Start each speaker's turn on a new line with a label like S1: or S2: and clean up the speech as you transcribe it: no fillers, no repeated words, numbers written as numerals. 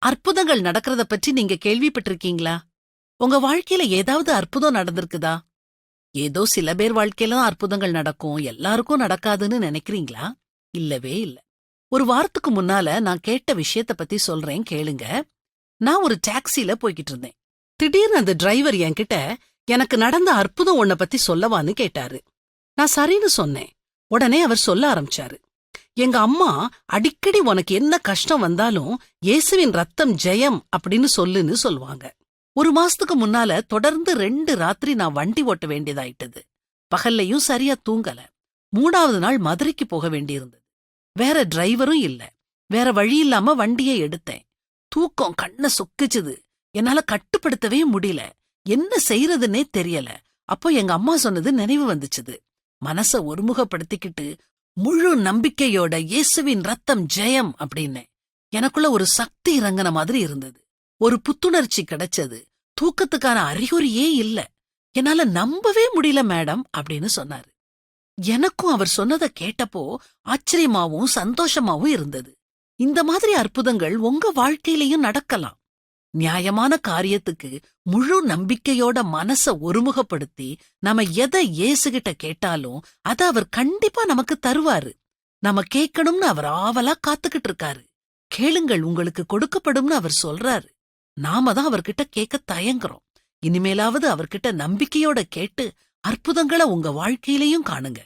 S1: அற்புதங்கள் நடக்கிறத பற்றி நீங்க கேள்விப்பட்டிருக்கீங்களா? உங்க வாழ்க்கையில ஏதாவது அற்புதம் நடந்திருக்குதா? ஏதோ சில பேர் வாழ்க்கையில தான் அற்புதங்கள் நடக்கும், எல்லாருக்கும் நடக்காதுன்னு நினைக்கிறீங்களா? இல்லவே இல்ல. ஒரு வாரத்துக்கு முன்னால நான் கேட்ட விஷயத்த பத்தி சொல்றேன் கேளுங்க. நான் ஒரு டாக்ஸில போய்கிட்டு இருந்தேன். திடீர்னு அந்த டிரைவர் என்கிட்ட எனக்கு நடந்த அற்புதம் ஒன்ன பத்தி சொல்லவான்னு கேட்டாரு. நான் சரின்னு சொன்னேன். உடனே அவர் சொல்ல ஆரம்பிச்சாரு. எங்க அம்மா அடிக்கடி உனக்கு என்ன கஷ்டம் வந்தாலும் இயேசுவின் ரத்தம் ஜெயம் அப்படின்னு சொல்லுன்னு சொல்லுவாங்க. ஒரு மாசத்துக்கு முன்னால தொடர்ந்து 2 ராத்திரி நான் வண்டி ஓட்ட வேண்டியதாயிட்டது. பகல்லையும் சரியா தூங்கல. 3வது நாள் மதுரைக்கு போக வேண்டியிருந்தது. வேற டிரைவரும் இல்ல. வேற வழி இல்லாம வண்டியை எடுத்தேன். தூக்கம் கண்ண சொக்கிச்சுது. என்னால கட்டுப்படுத்தவே முடியல. என்ன செய்யறதுன்னே தெரியல. அப்போ எங்க அம்மா சொன்னது நினைவு வந்துச்சுது. மனச ஒருமுகப்படுத்திக்கிட்டு முழு நம்பிக்கையோட இயேசுவின் ரத்தம் ஜெயம் அப்படின்னேன். எனக்குள்ள ஒரு சக்தி இறங்கின மாதிரி இருந்தது. ஒரு புத்துணர்ச்சி கிடைச்சது. தூக்கத்துக்கான அறிகுறியே இல்ல. என்னால நம்பவே முடியல மேடம் அப்படின்னு சொன்னாரு. எனக்கும் அவர் சொன்னதை கேட்டப்போ ஆச்சரியமாவும் சந்தோஷமாவும் இருந்தது. இந்த மாதிரி அற்புதங்கள் உங்க வாழ்க்கையிலயும் நடக்கலாம். நியாயமான காரியத்துக்கு முழு நம்பிக்கையோட மனச ஒருமுகப்படுத்தி நம்ம எதை இயேசுகிட்ட கேட்டாலும் அத அவர் கண்டிப்பா நமக்கு தருவாரு. நம்ம கேட்கணும்னு அவர் ஆவலா காத்துக்கிட்டு இருக்காரு. கேளுங்கள், உங்களுக்கு கொடுக்கப்படும்னு அவர் சொல்றாரு. நாம தான் அவர்கிட்ட கேட்க தயங்குறோம். இனிமேலாவது அவர்கிட்ட நம்பிக்கையோட கேட்டு அற்புதங்களை உங்க வாழ்க்கையிலையும் காணுங்க.